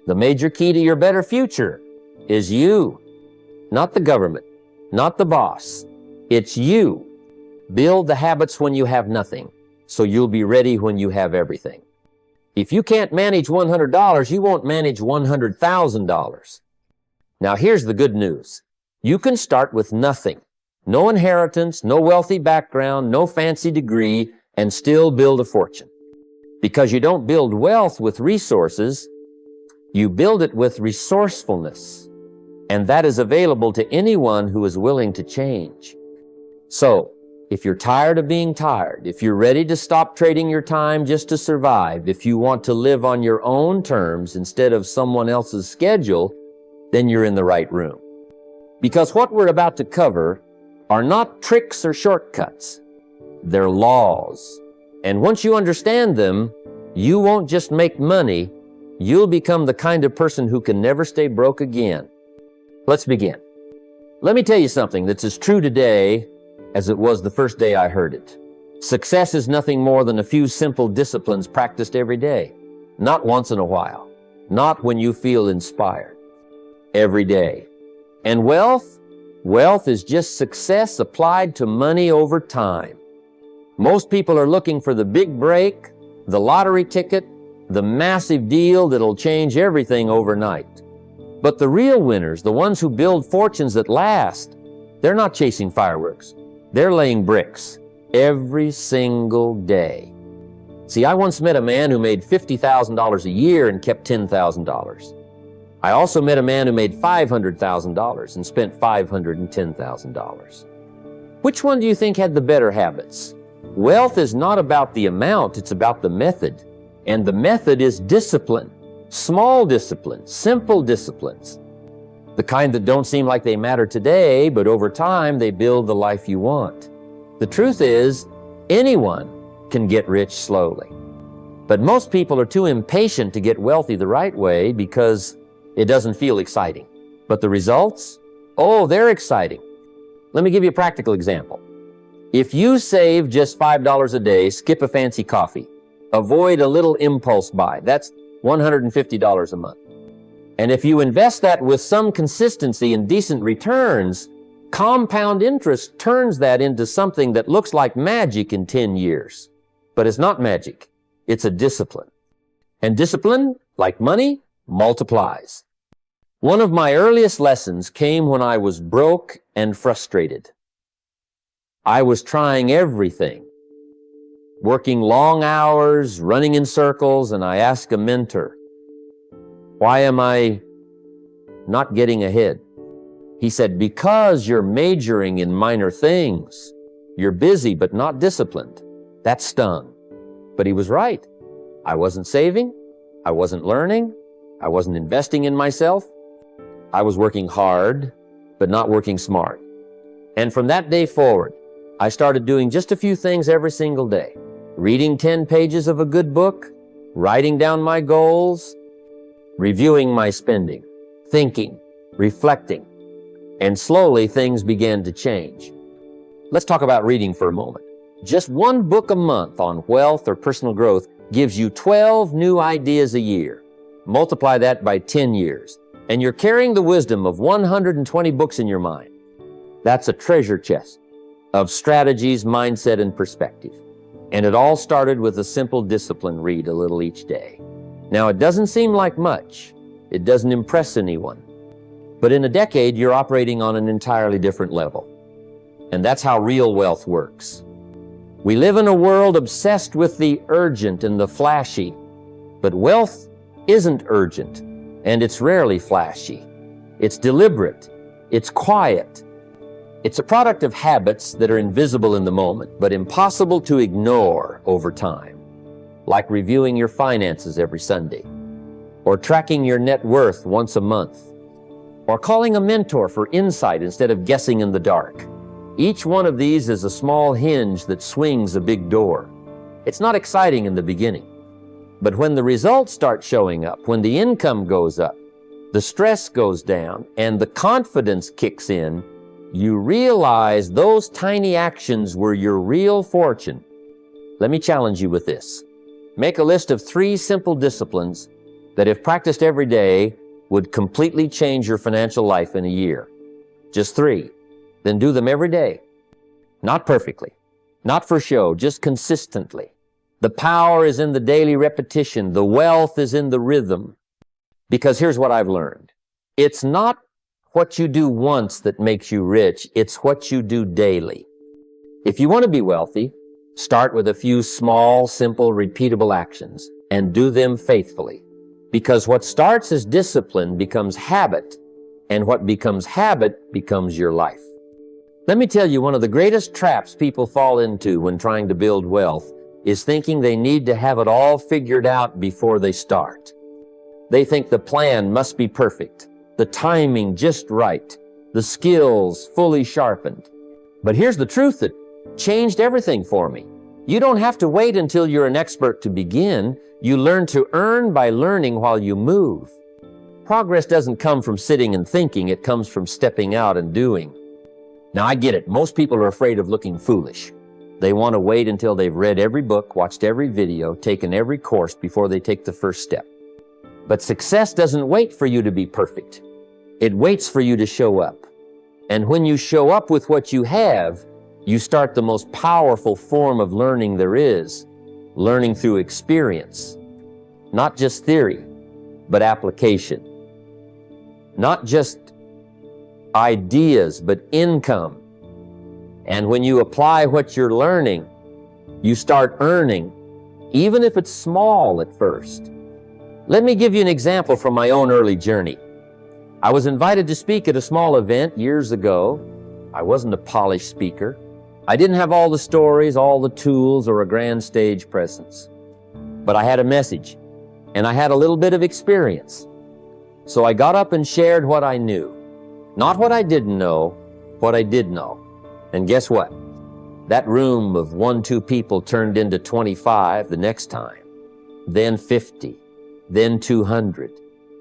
The major key to your better future is you, not the government, not the boss. It's you. Build the habits when you have nothing, so you'll be ready when you have everything. If you can't manage $100, you won't manage $100,000. Now here's the good news. You can start with nothing. No inheritance, no wealthy background, no fancy degree, and still build a fortune. Because you don't build wealth with resources, you build it with resourcefulness. And that is available to anyone who is willing to change. So, if you're tired of being tired, if you're ready to stop trading your time just to survive, if you want to live on your own terms instead of someone else's schedule, then you're in the right room. Because what we're about to cover are not tricks or shortcuts. They're laws. And once you understand them, you won't just make money, you'll become the kind of person who can never stay broke again. Let's begin. Let me tell you something that's as true today as it was the first day I heard it. Success is nothing more than a few simple disciplines practiced every day. Not once in a while. Not when you feel inspired. Every day. And wealth? Wealth is just success applied to money over time. Most people are looking for the big break, the lottery ticket, the massive deal that'll change everything overnight. But the real winners, the ones who build fortunes that last, they're not chasing fireworks. They're laying bricks every single day. See, I once met a man who made $50,000 a year and kept $10,000. I also met a man who made $500,000 and spent $510,000. Which one do you think had the better habits? Wealth is not about the amount, it's about the method. And the method is discipline. Small disciplines, simple disciplines. The kind that don't seem like they matter today, but over time they build the life you want. The truth is, anyone can get rich slowly. But most people are too impatient to get wealthy the right way because it doesn't feel exciting. But the results? Oh, they're exciting. Let me give you a practical example. If you save just $5 a day, skip a fancy coffee, avoid a little impulse buy, that's $150 a month. And if you invest that with some consistency and decent returns, compound interest turns that into something that looks like magic in 10 years. But it's not magic. It's a discipline. And discipline, like money, multiplies. One of my earliest lessons came when I was broke and frustrated. I was trying everything, working long hours, running in circles, and I asked a mentor, why am I not getting ahead? He said, because you're majoring in minor things. You're busy but not disciplined. That stung. But he was right. I wasn't saving. I wasn't learning. I wasn't investing in myself. I was working hard, but not working smart. And from that day forward, I started doing just a few things every single day. Reading 10 pages of a good book, writing down my goals, reviewing my spending, thinking, reflecting, and slowly things began to change. Let's talk about reading for a moment. Just one book a month on wealth or personal growth gives you 12 new ideas a year. Multiply that by 10 years, and you're carrying the wisdom of 120 books in your mind. That's a treasure chest of strategies, mindset, and perspective. And it all started with a simple discipline: read a little each day. Now, it doesn't seem like much. It doesn't impress anyone. But in a decade, you're operating on an entirely different level. And that's how real wealth works. We live in a world obsessed with the urgent and the flashy. But wealth isn't urgent, and it's rarely flashy. It's deliberate. It's quiet. It's a product of habits that are invisible in the moment, but impossible to ignore over time. Like reviewing your finances every Sunday, or tracking your net worth once a month, or calling a mentor for insight instead of guessing in the dark. Each one of these is a small hinge that swings a big door. It's not exciting in the beginning, but when the results start showing up, when the income goes up, the stress goes down, and the confidence kicks in, you realize those tiny actions were your real fortune. Let me challenge you with this. Make a list of 3 simple disciplines that if practiced every day would completely change your financial life in a year. Just 3. Then do them every day. Not perfectly, not for show, just consistently. The power is in the daily repetition. The wealth is in the rhythm. Because here's what I've learned. It's not what you do once that makes you rich. It's what you do daily. If you want to be wealthy, start with a few small, simple, repeatable actions and do them faithfully. Because what starts as discipline becomes habit, and what becomes habit becomes your life. Let me tell you, one of the greatest traps people fall into when trying to build wealth is thinking they need to have it all figured out before they start. They think the plan must be perfect, the timing just right, the skills fully sharpened. But here's the truth that changed everything for me. You don't have to wait until you're an expert to begin. You learn to earn by learning while you move. Progress doesn't come from sitting and thinking. It comes from stepping out and doing. Now, I get it. Most people are afraid of looking foolish. They want to wait until they've read every book, watched every video, taken every course before they take the first step. But success doesn't wait for you to be perfect. It waits for you to show up. And when you show up with what you have, you start the most powerful form of learning there is, learning through experience. Not just theory, but application. Not just ideas, but income. And when you apply what you're learning, you start earning, even if it's small at first. Let me give you an example from my own early journey. I was invited to speak at a small event years ago. I wasn't a polished speaker. I didn't have all the stories, all the tools, or a grand stage presence. But I had a message, and I had a little bit of experience. So I got up and shared what I knew. Not what I didn't know, what I did know. And guess what? That room of 1-2 people turned into 25 the next time, then 50, then 200.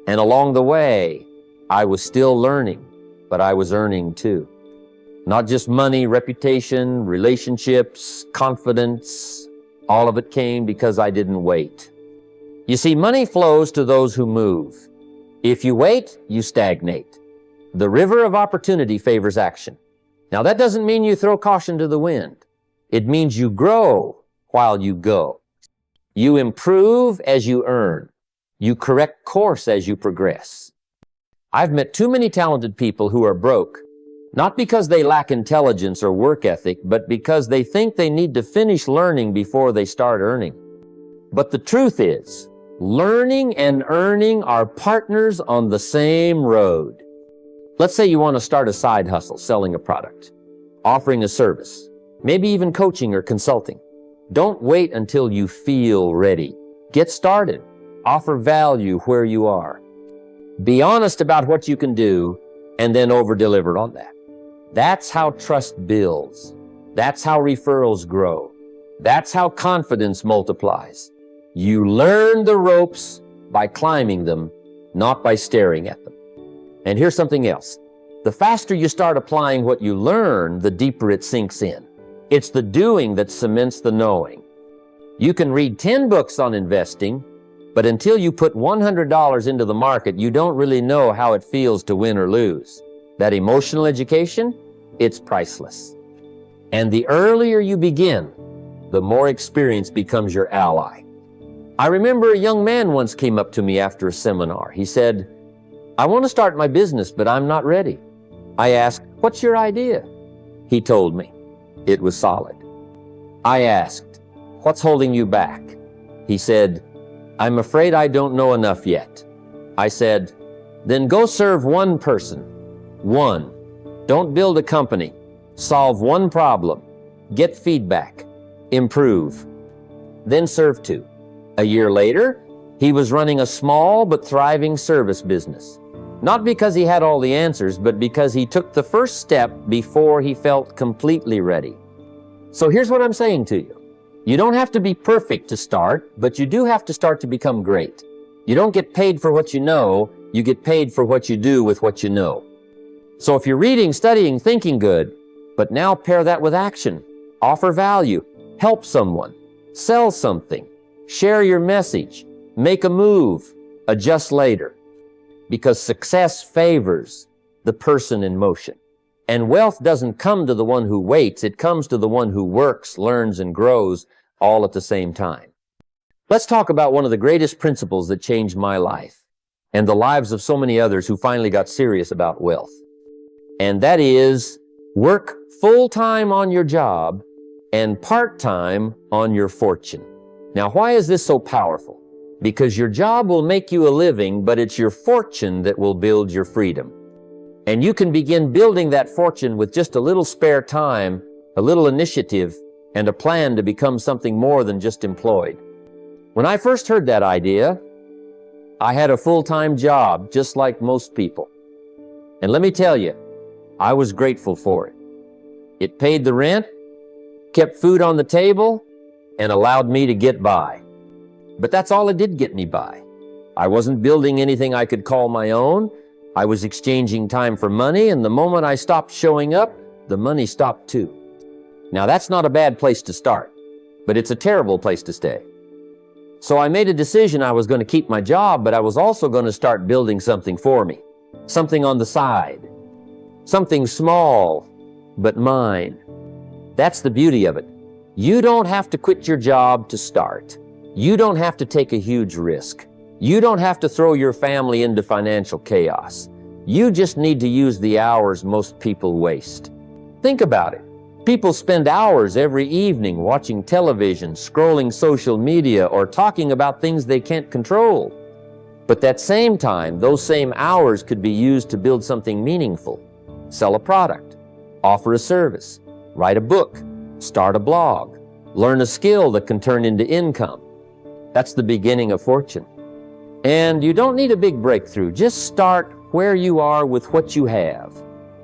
And along the way, I was still learning, but I was earning too. Not just money, reputation, relationships, confidence. All of it came because I didn't wait. You see, money flows to those who move. If you wait, you stagnate. The river of opportunity favors action. Now, that doesn't mean you throw caution to the wind. It means you grow while you go. You improve as you earn. You correct course as you progress. I've met too many talented people who are broke, not because they lack intelligence or work ethic, but because they think they need to finish learning before they start earning. But the truth is, learning and earning are partners on the same road. Let's say you want to start a side hustle, selling a product, offering a service, maybe even coaching or consulting. Don't wait until you feel ready. Get started. Offer value where you are. Be honest about what you can do and then over-deliver on that. That's how trust builds. That's how referrals grow. That's how confidence multiplies. You learn the ropes by climbing them, not by staring at them. And here's something else. The faster you start applying what you learn, the deeper it sinks in. It's the doing that cements the knowing. You can read 10 books on investing, but until you put $100 into the market, you don't really know how it feels to win or lose. That emotional education, it's priceless. And the earlier you begin, the more experience becomes your ally. I remember a young man once came up to me after a seminar. He said, "I want to start my business, but I'm not ready." I asked, "What's your idea?" He told me. It was solid. I asked, "What's holding you back?" He said, "I'm afraid I don't know enough yet." I said, "Then go serve one person. One. Don't build a company. Solve one problem. Get feedback. Improve. Then serve 2. A year later, he was running a small but thriving service business. Not because he had all the answers, but because he took the first step before he felt completely ready. So here's what I'm saying to you. You don't have to be perfect to start, but you do have to start to become great. You don't get paid for what you know, you get paid for what you do with what you know. So if you're reading, studying, thinking good, but now pair that with action, offer value, help someone, sell something, share your message, make a move, Adjust later, because success favors the person in motion. And wealth doesn't come to the one who waits. It comes to the one who works, learns, and grows all at the same time. Let's talk about one of the greatest principles that changed my life and the lives of so many others who finally got serious about wealth. And that is, work full-time on your job and part-time on your fortune. Now, why is this so powerful? Because your job will make you a living, but it's your fortune that will build your freedom. And you can begin building that fortune with just a little spare time, a little initiative, and a plan to become something more than just employed. When I first heard that idea, I had a full-time job, just like most people. And let me tell you, I was grateful for it. It paid the rent, kept food on the table, and allowed me to get by. But that's all it did get me by. I wasn't building anything I could call my own. I was exchanging time for money, and the moment I stopped showing up, the money stopped too. Now, that's not a bad place to start, but it's a terrible place to stay. So I made a decision I was going to keep my job, but I was also going to start building something for me, something on the side, something small, but mine. That's the beauty of it. You don't have to quit your job to start. You don't have to take a huge risk. You don't have to throw your family into financial chaos. You just need to use the hours most people waste. Think about it. People spend hours every evening watching television, scrolling social media, or talking about things they can't control. But that same time, those same hours could be used to build something meaningful. Sell a product, offer a service, write a book, start a blog, learn a skill that can turn into income. That's the beginning of fortune. And you don't need a big breakthrough. Just start where you are with what you have.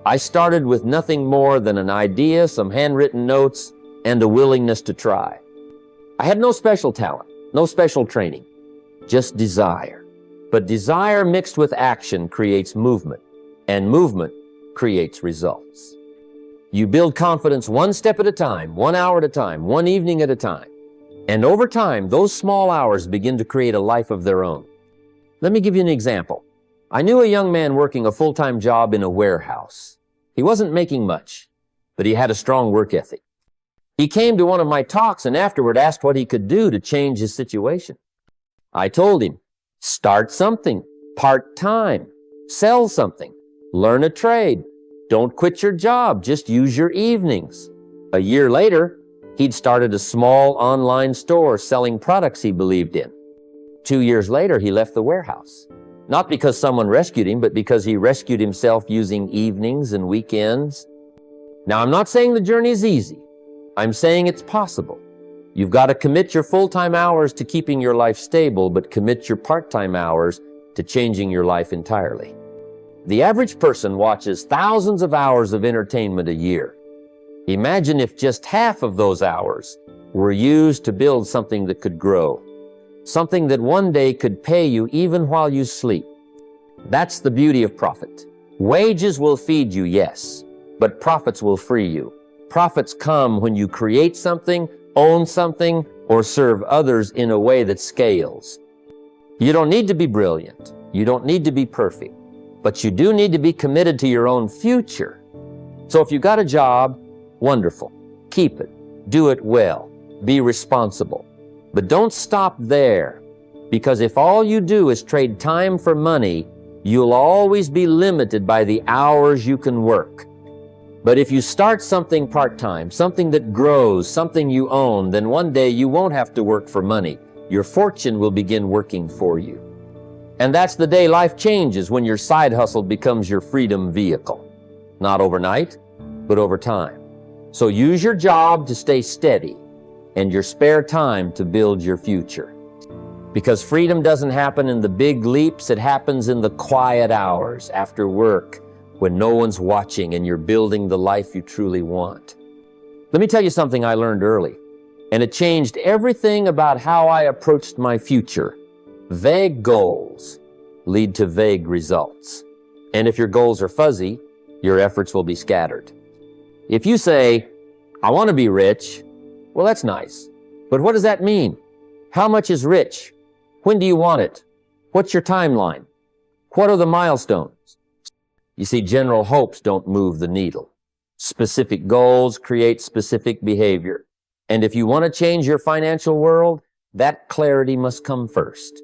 I started with nothing more than an idea, some handwritten notes, and a willingness to try. I had no special talent, no special training, just desire. But desire mixed with action creates movement, and movement creates results. You build confidence one step at a time, 1 hour at a time, one evening at a time. And over time, those small hours begin to create a life of their own. Let me give you an example. I knew a young man working a full-time job in a warehouse. He wasn't making much, but he had a strong work ethic. He came to one of my talks and afterward asked what he could do to change his situation. I told him, start something, part-time, sell something, learn a trade. Don't quit your job, just use your evenings. A year later, he'd started a small online store selling products he believed in. 2 years later, he left the warehouse. Not because someone rescued him, but because he rescued himself using evenings and weekends. Now, I'm not saying the journey is easy. I'm saying it's possible. You've got to commit your full-time hours to keeping your life stable, but commit your part-time hours to changing your life entirely. The average person watches thousands of hours of entertainment a year. Imagine if just half of those hours were used to build something that could grow. Something that one day could pay you even while you sleep. That's the beauty of profit. Wages will feed you, yes, but profits will free you. Profits come when you create something, own something, or serve others in a way that scales. You don't need to be brilliant. You don't need to be perfect, but you do need to be committed to your own future. So if you got a job, wonderful. Keep it. Do it well. Be responsible. But don't stop there, because if all you do is trade time for money, you'll always be limited by the hours you can work. But if you start something part-time, something that grows, something you own, then one day you won't have to work for money. Your fortune will begin working for you. And that's the day life changes, when your side hustle becomes your freedom vehicle. Not overnight, but over time. So use your job to stay steady, and your spare time to build your future. Because freedom doesn't happen in the big leaps, it happens in the quiet hours after work, when no one's watching and you're building the life you truly want. Let me tell you something I learned early, and it changed everything about how I approached my future. Vague goals lead to vague results. And if your goals are fuzzy, your efforts will be scattered. If you say, I want to be rich, well, that's nice. But what does that mean? How much is rich? When do you want it? What's your timeline? What are the milestones? You see, general hopes don't move the needle. Specific goals create specific behavior. And if you want to change your financial world, that clarity must come first.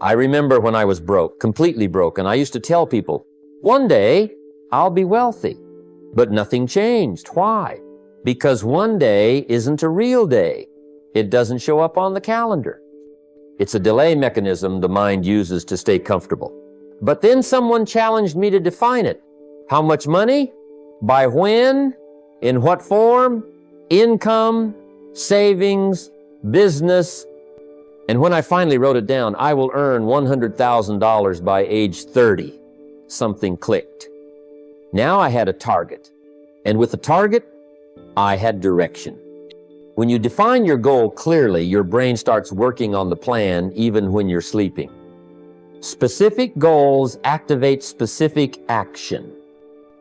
I remember when I was broke, completely broke, and I used to tell people, one day I'll be wealthy. But nothing changed. Why? Because one day isn't a real day. It doesn't show up on the calendar. It's a delay mechanism the mind uses to stay comfortable. But then someone challenged me to define it. How much money? By when? In what form? Income, savings, business. And when I finally wrote it down, I will earn $100,000 by age 30. Something clicked. Now I had a target. And with a target, I had direction. When you define your goal clearly, your brain starts working on the plan even when you're sleeping. Specific goals activate specific action.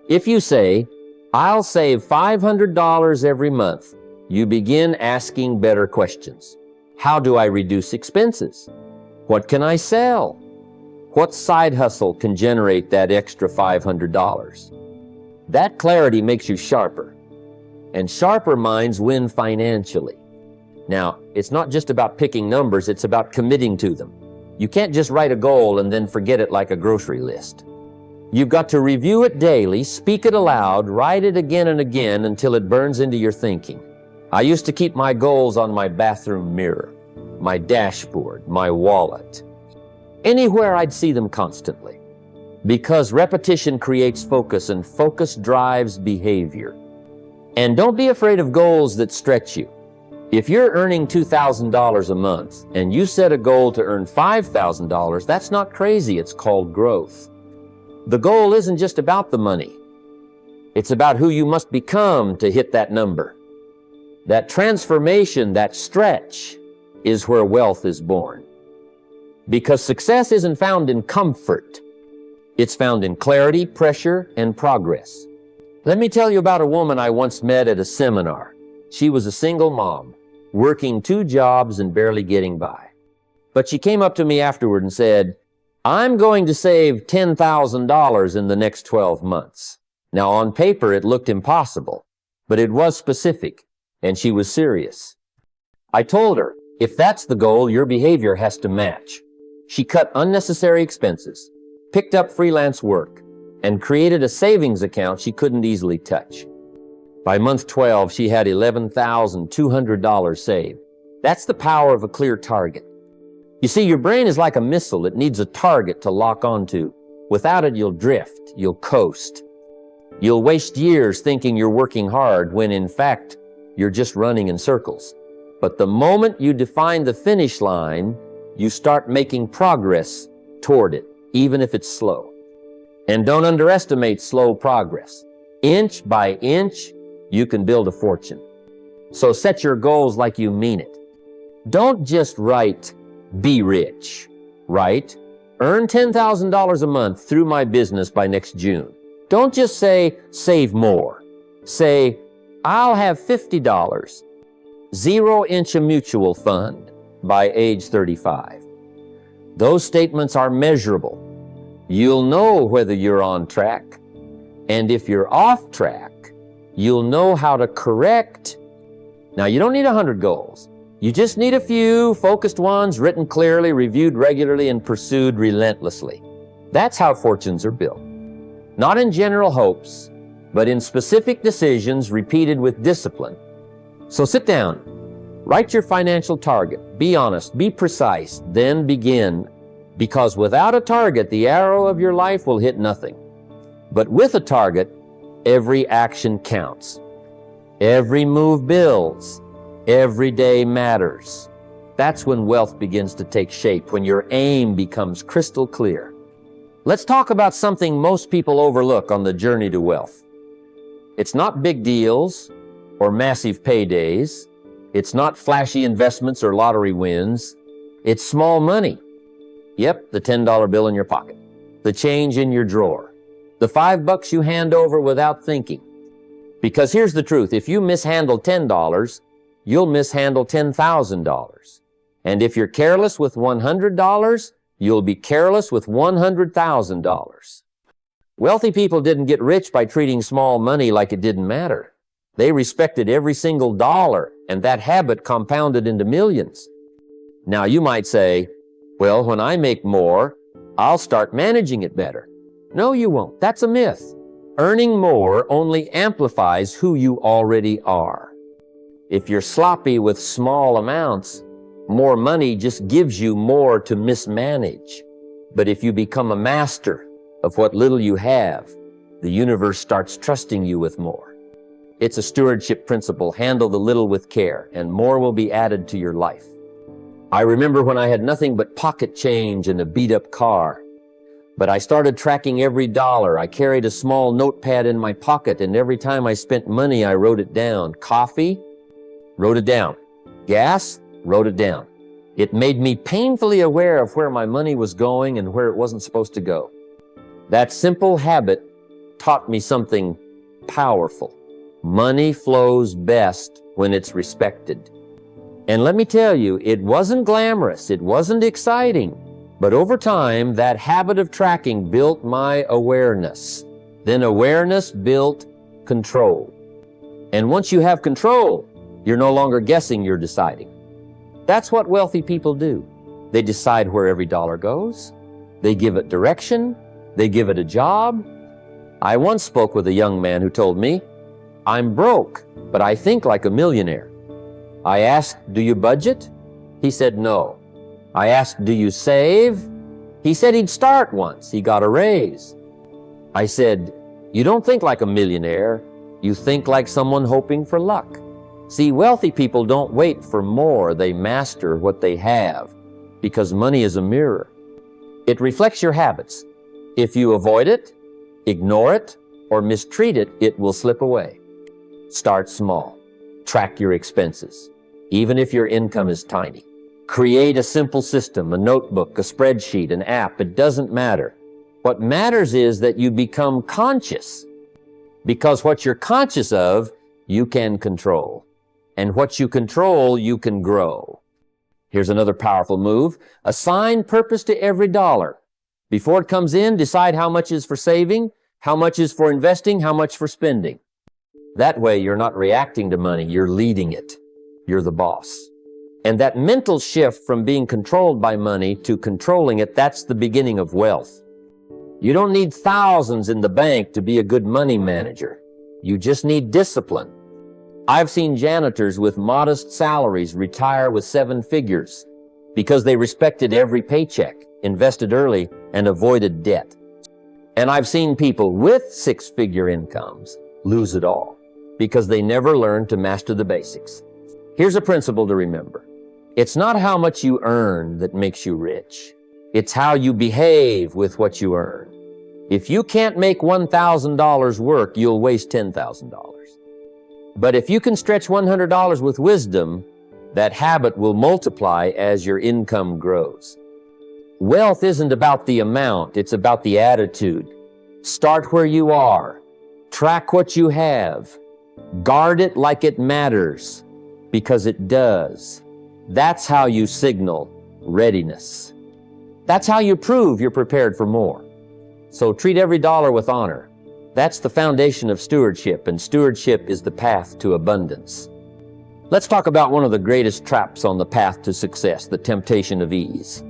If you say, I'll save $500 every month, you begin asking better questions. How do I reduce expenses? What can I sell? What side hustle can generate that extra $500? That clarity makes you sharper. And sharper minds win financially. Now, it's not just about picking numbers, it's about committing to them. You can't just write a goal and then forget it like a grocery list. You've got to review it daily, speak it aloud, write it again and again until it burns into your thinking. I used to keep my goals on my bathroom mirror, my dashboard, my wallet. Anywhere I'd see them constantly. Because repetition creates focus, and focus drives behavior. And don't be afraid of goals that stretch you. If you're earning $2,000 a month and you set a goal to earn $5,000, that's not crazy, it's called growth. The goal isn't just about the money. It's about who you must become to hit that number. That transformation, that stretch, is where wealth is born. Because success isn't found in comfort. It's found in clarity, pressure, and progress. Let me tell you about a woman I once met at a seminar. She was a single mom, working 2 jobs and barely getting by. But she came up to me afterward and said, I'm going to save $10,000 in the next 12 months. Now, on paper, it looked impossible, but it was specific, and she was serious. I told her, if that's the goal, your behavior has to match. She cut unnecessary expenses, picked up freelance work, and created a savings account she couldn't easily touch. By month 12, she had $11,200 saved. That's the power of a clear target. You see, your brain is like a missile. It needs a target to lock onto. Without it, you'll drift, you'll coast. You'll waste years thinking you're working hard when, in fact, you're just running in circles. But the moment you define the finish line, you start making progress toward it, even if it's slow. And don't underestimate slow progress. Inch by inch, you can build a fortune. So set your goals like you mean it. Don't just write, be rich. Write, earn $10,000 a month through my business by next June. Don't just say, save more. Say, I'll have $50, 0-inch a mutual fund by age 35. Those statements are measurable. You'll know whether you're on track. And if you're off track, you'll know how to correct. Now, you don't need 100 goals. You just need a few focused ones, written clearly, reviewed regularly, and pursued relentlessly. That's how fortunes are built. Not in general hopes, but in specific decisions repeated with discipline. So sit down, write your financial target, be honest, be precise, then begin. Because without a target, the arrow of your life will hit nothing. But with a target, every action counts. Every move builds. Every day matters. That's when wealth begins to take shape, when your aim becomes crystal clear. Let's talk about something most people overlook on the journey to wealth. It's not big deals or massive paydays. It's not flashy investments or lottery wins. It's small money. Yep, the $10 bill in your pocket, the change in your drawer, the $5 you hand over without thinking. Because here's the truth, if you mishandle $10, you'll mishandle $10,000. And if you're careless with $100, You'll be careless with $100,000. Wealthy people didn't get rich by treating small money like it didn't matter. They respected every single dollar, and that habit compounded into millions. Now you might say, well, when I make more, I'll start managing it better. No, you won't. That's a myth. Earning more only amplifies who you already are. If you're sloppy with small amounts, more money just gives you more to mismanage. But if you become a master of what little you have, the universe starts trusting you with more. It's a stewardship principle. Handle the little with care, and more will be added to your life. I remember when I had nothing but pocket change and a beat-up car. But I started tracking every dollar. I carried a small notepad in my pocket, and every time I spent money, I wrote it down. Coffee? Wrote it down. Gas? Wrote it down. It made me painfully aware of where my money was going and where it wasn't supposed to go. That simple habit taught me something powerful. Money flows best when it's respected. And let me tell you, it wasn't glamorous, it wasn't exciting, but over time, that habit of tracking built my awareness. Then awareness built control. And once you have control, you're no longer guessing, you're deciding. That's what wealthy people do. They decide where every dollar goes. They give it direction. They give it a job. I once spoke with a young man who told me, I'm broke, but I think like a millionaire. I asked, do you budget? He said, no. I asked, do you save? He said he'd start once. He got a raise. I said, you don't think like a millionaire. You think like someone hoping for luck. See, wealthy people don't wait for more. They master what they have, because money is a mirror. It reflects your habits. If you avoid it, ignore it, or mistreat it, it will slip away. Start small. Track your expenses, even if your income is tiny. Create a simple system, a notebook, a spreadsheet, an app. It doesn't matter. What matters is that you become conscious, because what you're conscious of, you can control. And what you control, you can grow. Here's another powerful move. Assign purpose to every dollar. Before it comes in, decide how much is for saving, how much is for investing, how much for spending. That way, you're not reacting to money, you're leading it. You're the boss. And that mental shift from being controlled by money to controlling it, that's the beginning of wealth. You don't need thousands in the bank to be a good money manager. You just need discipline. I've seen janitors with modest salaries retire with 7 figures because they respected every paycheck, invested early, and avoided debt. And I've seen people with 6-figure incomes lose it all because they never learned to master the basics. Here's a principle to remember. It's not how much you earn that makes you rich. It's how you behave with what you earn. If you can't make $1,000 work, you'll waste $10,000. But if you can stretch $100 with wisdom, that habit will multiply as your income grows. Wealth isn't about the amount, it's about the attitude. Start where you are. Track what you have. Guard it like it matters, because it does. That's how you signal readiness. That's how you prove you're prepared for more. So treat every dollar with honor. That's the foundation of stewardship, and stewardship is the path to abundance. Let's talk about one of the greatest traps on the path to success, the temptation of ease.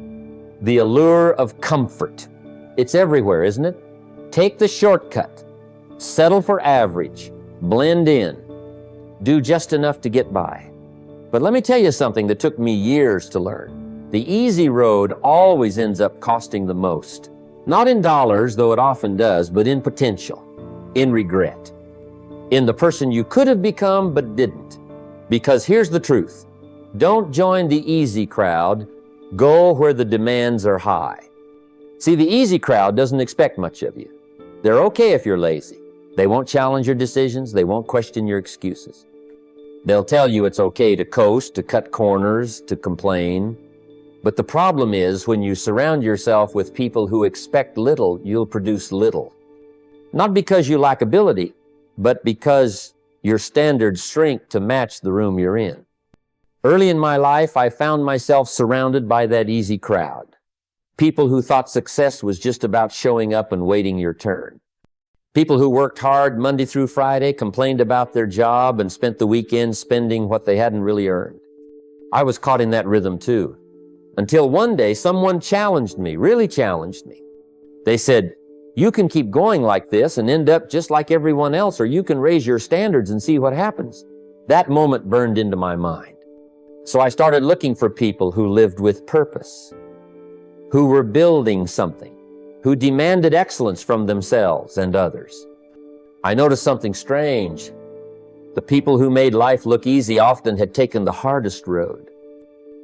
The allure of comfort. It's everywhere, isn't it? Take the shortcut. Settle for average. Blend in. Do just enough to get by. But let me tell you something that took me years to learn. The easy road always ends up costing the most. Not in dollars, though it often does, but in potential, in regret, in the person you could have become but didn't. Because here's the truth. Don't join the easy crowd. Go where the demands are high. See, the easy crowd doesn't expect much of you. They're okay if you're lazy. They won't challenge your decisions. They won't question your excuses. They'll tell you it's okay to coast, to cut corners, to complain. But the problem is, when you surround yourself with people who expect little, you'll produce little. Not because you lack ability, but because your standards shrink to match the room you're in. Early in my life, I found myself surrounded by that easy crowd. People who thought success was just about showing up and waiting your turn. People who worked hard Monday through Friday, complained about their job, and spent the weekend spending what they hadn't really earned. I was caught in that rhythm too. Until one day, someone challenged me, really challenged me. They said, "You can keep going like this and end up just like everyone else, or you can raise your standards and see what happens." That moment burned into my mind. So I started looking for people who lived with purpose, who were building something, who demanded excellence from themselves and others. I noticed something strange. The people who made life look easy often had taken the hardest road.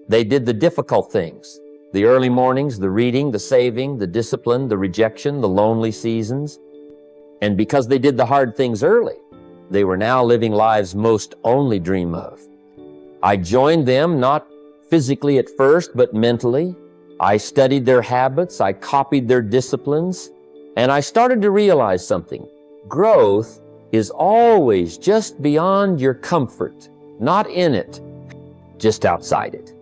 They did the difficult things, the early mornings, the reading, the saving, the discipline, the rejection, the lonely seasons. And because they did the hard things early, they were now living lives most only dream of. I joined them, not physically at first, but mentally. I studied their habits, I copied their disciplines, and I started to realize something. Growth is always just beyond your comfort, not in it, just outside it.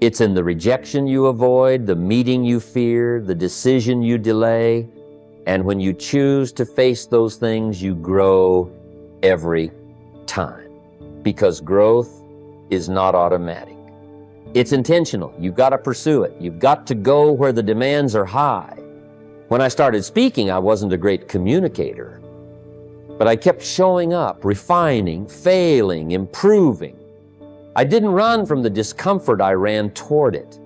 It's in the rejection you avoid, the meeting you fear, the decision you delay, and when you choose to face those things, you grow every time, because growth is not automatic. It's intentional. You've got to pursue it. You've got to go where the demands are high. When I started speaking, I wasn't a great communicator, but I kept showing up, refining, failing, improving. I didn't run from the discomfort, I ran toward it.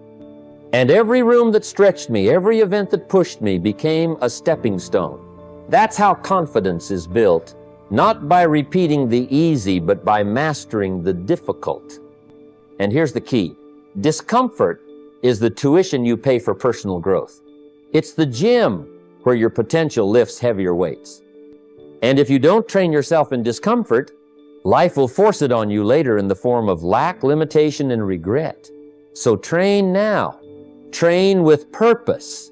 And every room that stretched me, every event that pushed me became a stepping stone. That's how confidence is built, not by repeating the easy, but by mastering the difficult. And here's the key. Discomfort is the tuition you pay for personal growth. It's the gym where your potential lifts heavier weights. And if you don't train yourself in discomfort, life will force it on you later in the form of lack, limitation, and regret. So train now. Train with purpose.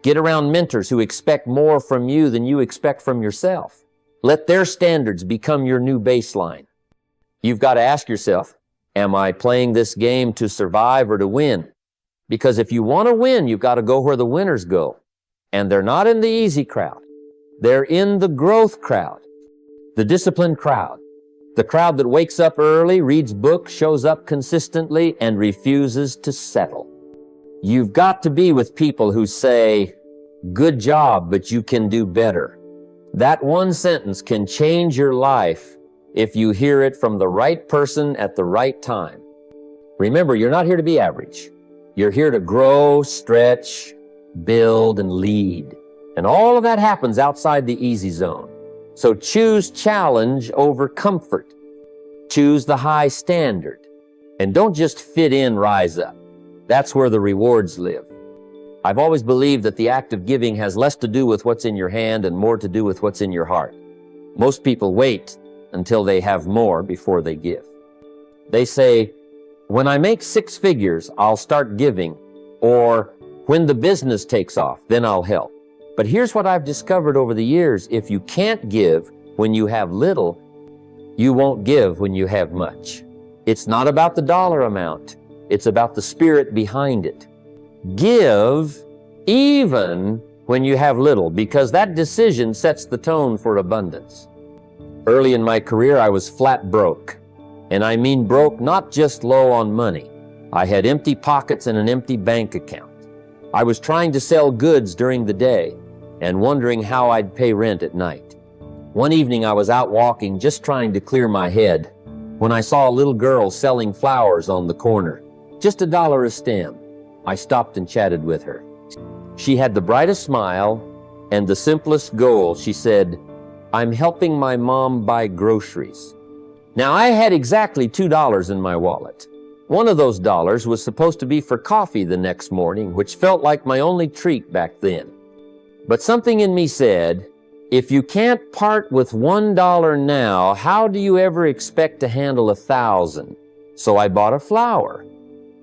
Get around mentors who expect more from you than you expect from yourself. Let their standards become your new baseline. You've got to ask yourself, am I playing this game to survive or to win? Because if you want to win, you've got to go where the winners go. And they're not in the easy crowd. They're in the growth crowd, the disciplined crowd, the crowd that wakes up early, reads books, shows up consistently, and refuses to settle. You've got to be with people who say, "Good job, but you can do better." That one sentence can change your life if you hear it from the right person at the right time. Remember, you're not here to be average. You're here to grow, stretch, build, and lead. And all of that happens outside the easy zone. So choose challenge over comfort. Choose the high standard. And don't just fit in, rise up. That's where the rewards live. I've always believed that the act of giving has less to do with what's in your hand and more to do with what's in your heart. Most people wait until they have more before they give. They say, "When I make 6 figures, I'll start giving," or "When the business takes off, then I'll help." But here's what I've discovered over the years. If you can't give when you have little, you won't give when you have much. It's not about the dollar amount. It's about the spirit behind it. Give even when you have little, because that decision sets the tone for abundance. Early in my career, I was flat broke. And I mean broke, not just low on money. I had empty pockets and an empty bank account. I was trying to sell goods during the day and wondering how I'd pay rent at night. One evening I was out walking, just trying to clear my head, when I saw a little girl selling flowers on the corner. Just $1 a stem. I stopped and chatted with her. She had the brightest smile and the simplest goal. She said, "I'm helping my mom buy groceries." Now, I had exactly $2 in my wallet. One of those dollars was supposed to be for coffee the next morning, which felt like my only treat back then. But something in me said, if you can't part with $1 now, how do you ever expect to handle 1,000? So I bought a flower.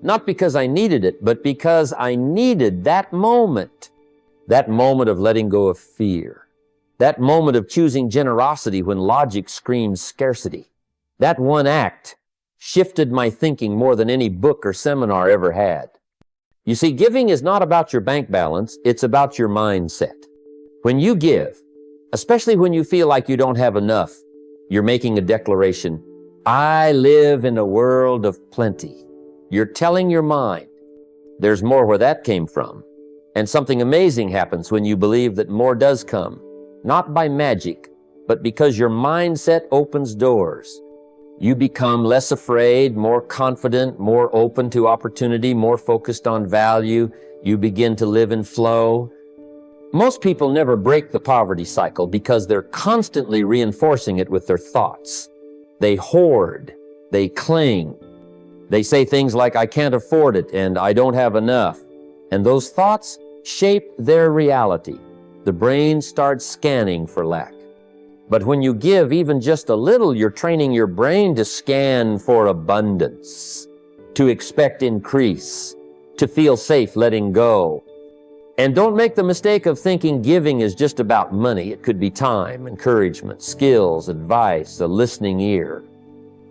Not because I needed it, but because I needed that moment of letting go of fear. That moment of choosing generosity when logic screams scarcity. That one act shifted my thinking more than any book or seminar ever had. You see, giving is not about your bank balance, it's about your mindset. When you give, especially when you feel like you don't have enough, you're making a declaration, I live in a world of plenty. You're telling your mind, there's more where that came from. And something amazing happens when you believe that more does come, not by magic, but because your mindset opens doors. You become less afraid, more confident, more open to opportunity, more focused on value. You begin to live in flow. Most people never break the poverty cycle because they're constantly reinforcing it with their thoughts. They hoard, they cling. They say things like, I can't afford it and I don't have enough. And those thoughts shape their reality. The brain starts scanning for lack. But when you give even just a little, you're training your brain to scan for abundance, to expect increase, to feel safe letting go. And don't make the mistake of thinking giving is just about money. It could be time, encouragement, skills, advice, a listening ear.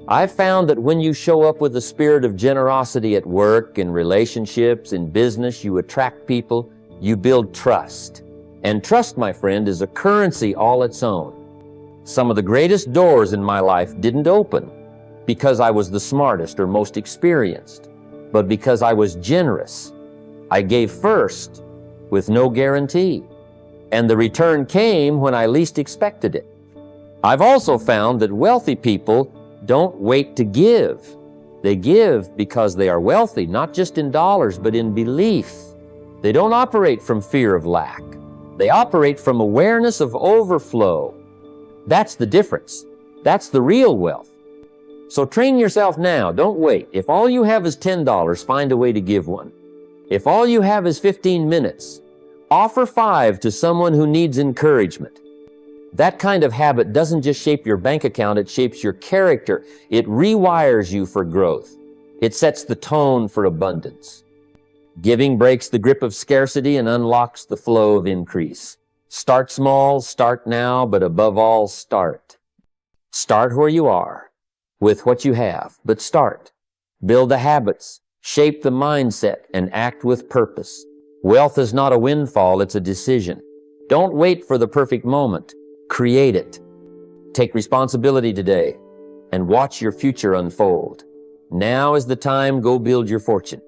I've found that when you show up with a spirit of generosity at work, in relationships, in business, you attract people, you build trust. And trust, my friend, is a currency all its own. Some of the greatest doors in my life didn't open because I was the smartest or most experienced, but because I was generous. I gave first with no guarantee, and the return came when I least expected it. I've also found that wealthy people don't wait to give. They give because they are wealthy, not just in dollars, but in belief. They don't operate from fear of lack. They operate from awareness of overflow. That's the difference. That's the real wealth. So train yourself now. Don't wait. If all you have is $10, find a way to give one. If all you have is 15 minutes, offer 5 to someone who needs encouragement. That kind of habit doesn't just shape your bank account, it shapes your character. It rewires you for growth. It sets the tone for abundance. Giving breaks the grip of scarcity and unlocks the flow of increase. Start small, start now, but above all, start. Start where you are, with what you have, but start. Build the habits, shape the mindset, and act with purpose. Wealth is not a windfall, it's a decision. Don't wait for the perfect moment. Create it. Take responsibility today and watch your future unfold. Now is the time, go build your fortune.